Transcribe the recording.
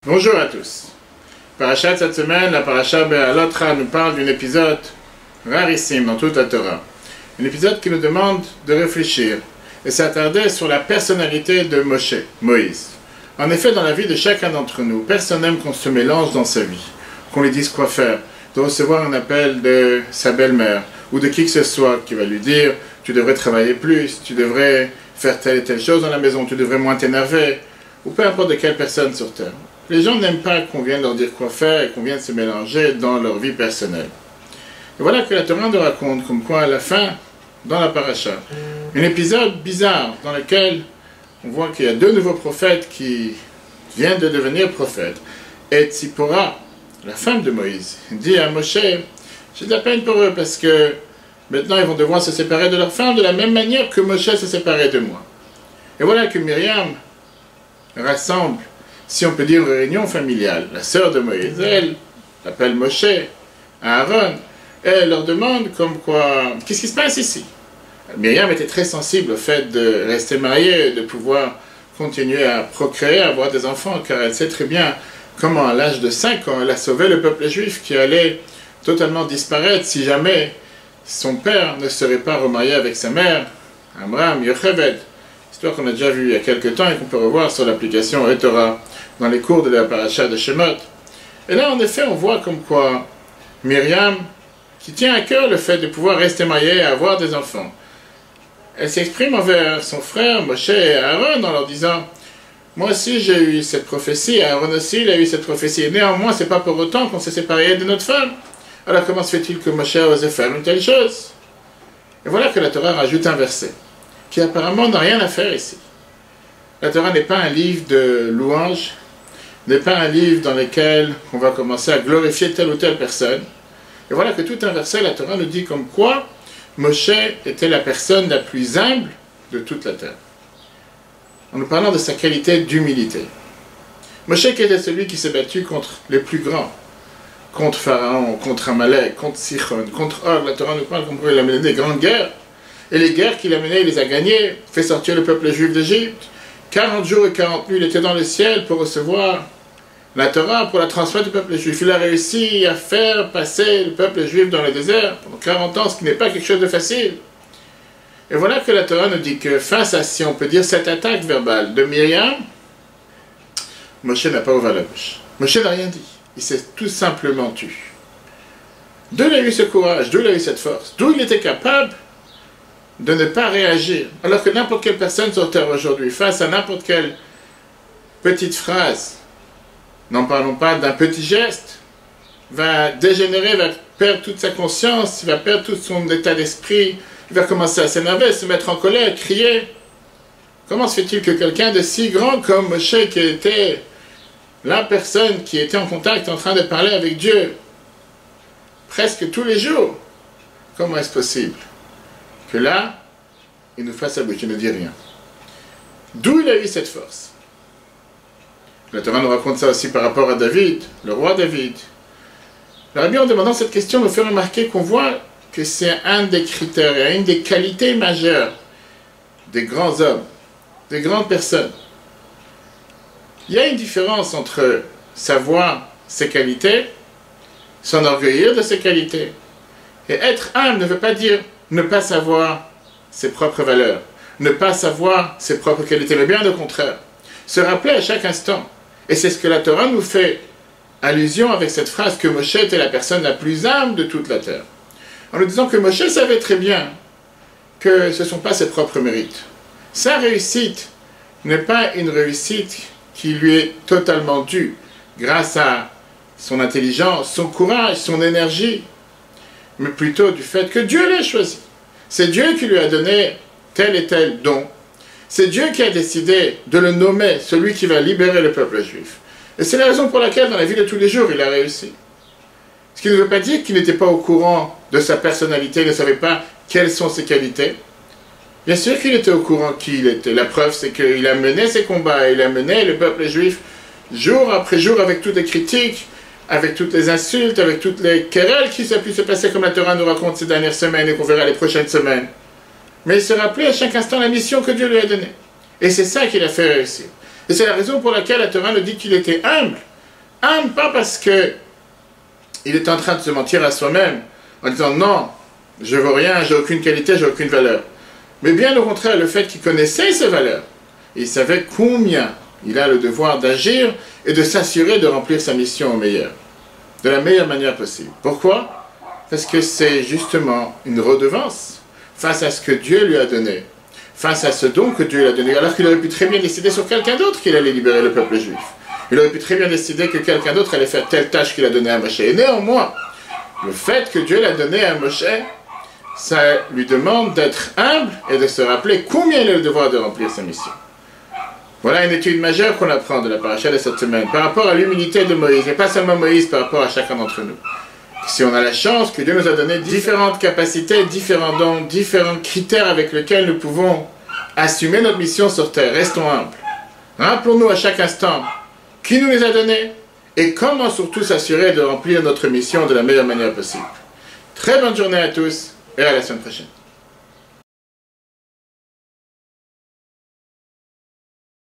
Bonjour à tous. Parachat de cette semaine, la Parashat Be'alotra nous parle d'un épisode rarissime dans toute la Torah. Un épisode qui nous demande de réfléchir et s'attarder sur la personnalité de Moshe, Moïse. En effet, dans la vie de chacun d'entre nous, personne n'aime qu'on se mélange dans sa vie, qu'on lui dise quoi faire, de recevoir un appel de sa belle-mère ou de qui que ce soit qui va lui dire « tu devrais travailler plus, tu devrais faire telle et telle chose dans la maison, tu devrais moins t'énerver » ou peu importe de quelle personne sur terre. Les gens n'aiment pas qu'on vienne leur dire quoi faire et qu'on vienne se mélanger dans leur vie personnelle. Et voilà que la Torah nous raconte comme quoi à la fin, dans la paracha, un épisode bizarre dans lequel on voit qu'il y a deux nouveaux prophètes qui viennent de devenir prophètes. Et Tzipora, la femme de Moïse, dit à Moshe, j'ai de la peine pour eux parce que maintenant ils vont devoir se séparer de leur femme de la même manière que Moshe s'est séparé de moi. Et voilà que Myriam rassemble, si on peut dire, une réunion familiale. La sœur de Moïse, elle l'appelle Moshe, Aaron, et elle leur demande comme quoi, qu'est-ce qui se passe ici? Myriam était très sensible au fait de rester mariée, de pouvoir continuer à procréer, à avoir des enfants, car elle sait très bien comment, à l'âge de 5 ans, elle a sauvé le peuple juif qui allait totalement disparaître si jamais son père ne serait pas remarié avec sa mère, Amram, Yocheved. Histoire qu'on a déjà vu il y a quelques temps et qu'on peut revoir sur l'application Torah dans les cours de la paracha de Shemot. Et là, en effet, on voit comme quoi Myriam, qui tient à cœur le fait de pouvoir rester mariée et avoir des enfants, elle s'exprime envers son frère Moshe et Aaron en leur disant « Moi aussi j'ai eu cette prophétie, Aaron aussi il a eu cette prophétie, et néanmoins c'est pas pour autant qu'on s'est séparé de notre femme. Alors comment se fait-il que Moshe a osé faire une telle chose ?» Et voilà que la Torah rajoute un verset qui apparemment n'a rien à faire ici. La Torah n'est pas un livre de louanges, n'est pas un livre dans lequel on va commencer à glorifier telle ou telle personne. Et voilà que tout un verset, la Torah nous dit comme quoi Moshe était la personne la plus humble de toute la terre. En nous parlant de sa qualité d'humilité. Moshe qui était celui qui s'est battu contre les plus grands, contre Pharaon, contre Amalek, contre Sichon, contre Og. La Torah nous parle comme quoi il a mené des grandes guerres. Et les guerres qu'il a menées, il les a gagnées, fait sortir le peuple juif d'Égypte. 40 jours et 40 nuits, il était dans le ciel pour recevoir la Torah, pour la transmettre au peuple juif. Il a réussi à faire passer le peuple juif dans le désert pendant 40 ans, ce qui n'est pas quelque chose de facile. Et voilà que la Torah nous dit que face à, si on peut dire, cette attaque verbale de Myriam, Moshe n'a pas ouvert la bouche. Moshe n'a rien dit. Il s'est tout simplement tu. D'où il a eu ce courage, d'où il a eu cette force, d'où il était capable de ne pas réagir, alors que n'importe quelle personne sur terre aujourd'hui, face à n'importe quelle petite phrase, n'en parlons pas d'un petit geste, va dégénérer, va perdre toute sa conscience, il va perdre tout son état d'esprit, il va commencer à s'énerver, se mettre en colère, crier. Comment se fait-il que quelqu'un de si grand comme Moshe, qui était la personne qui était en contact, en train de parler avec Dieu, presque tous les jours, comment est-ce possible que là, il nous fasse la bouche, il ne dit rien. D'où il a eu cette force? La Torah nous raconte ça aussi par rapport à David, le roi David. Le Rabbi, en demandant cette question, nous fait remarquer qu'on voit que c'est un des critères et une des qualités majeures des grands hommes, des grandes personnes. Il y a une différence entre savoir ses qualités, s'enorgueillir de ses qualités, et être humble ne veut pas dire ne pas savoir ses propres valeurs, ne pas savoir ses propres qualités, mais bien au contraire. Se rappeler à chaque instant. Et c'est ce que la Torah nous fait allusion avec cette phrase que Moshe était la personne la plus humble de toute la terre. En nous disant que Moshe savait très bien que ce ne sont pas ses propres mérites. Sa réussite n'est pas une réussite qui lui est totalement due grâce à son intelligence, son courage, son énergie, mais plutôt du fait que Dieu l'a choisi. C'est Dieu qui lui a donné tel et tel don. C'est Dieu qui a décidé de le nommer celui qui va libérer le peuple juif. Et c'est la raison pour laquelle dans la vie de tous les jours, il a réussi. Ce qui ne veut pas dire qu'il n'était pas au courant de sa personnalité, il ne savait pas quelles sont ses qualités. Bien sûr qu'il était au courant qui il était. La preuve, c'est qu'il a mené ses combats, il a mené le peuple juif jour après jour avec toutes les critiques, avec toutes les insultes, avec toutes les querelles qui ont pu se passer comme la Torah nous raconte ces dernières semaines et qu'on verra les prochaines semaines. Mais il se rappelait à chaque instant la mission que Dieu lui a donnée. Et c'est ça qui l'a fait réussir. Et c'est la raison pour laquelle la Torah nous dit qu'il était humble, humble, pas parce que il est en train de se mentir à soi-même, en disant non, je vaux rien, j'ai aucune qualité, j'ai aucune valeur. Mais bien au contraire, le fait qu'il connaissait ses valeurs, il savait combien il a le devoir d'agir et de s'assurer de remplir sa mission au meilleur, de la meilleure manière possible. Pourquoi? Parce que c'est justement une redevance face à ce que Dieu lui a donné, face à ce don que Dieu lui a donné, alors qu'il aurait pu très bien décider sur quelqu'un d'autre qu'il allait libérer le peuple juif. Il aurait pu très bien décider que quelqu'un d'autre allait faire telle tâche qu'il a donnée à Moshe. Et néanmoins, le fait que Dieu l'a donné à Moshe, ça lui demande d'être humble et de se rappeler combien il a le devoir de remplir sa mission. Voilà une étude majeure qu'on apprend de la paracha de cette semaine, par rapport à l'humilité de Moïse, et pas seulement Moïse, par rapport à chacun d'entre nous. Si on a la chance que Dieu nous a donné différentes capacités, différents dons, différents critères avec lesquels nous pouvons assumer notre mission sur terre, restons humbles. Rappelons-nous à chaque instant qui nous les a donnés et comment surtout s'assurer de remplir notre mission de la meilleure manière possible. Très bonne journée à tous et à la semaine prochaine.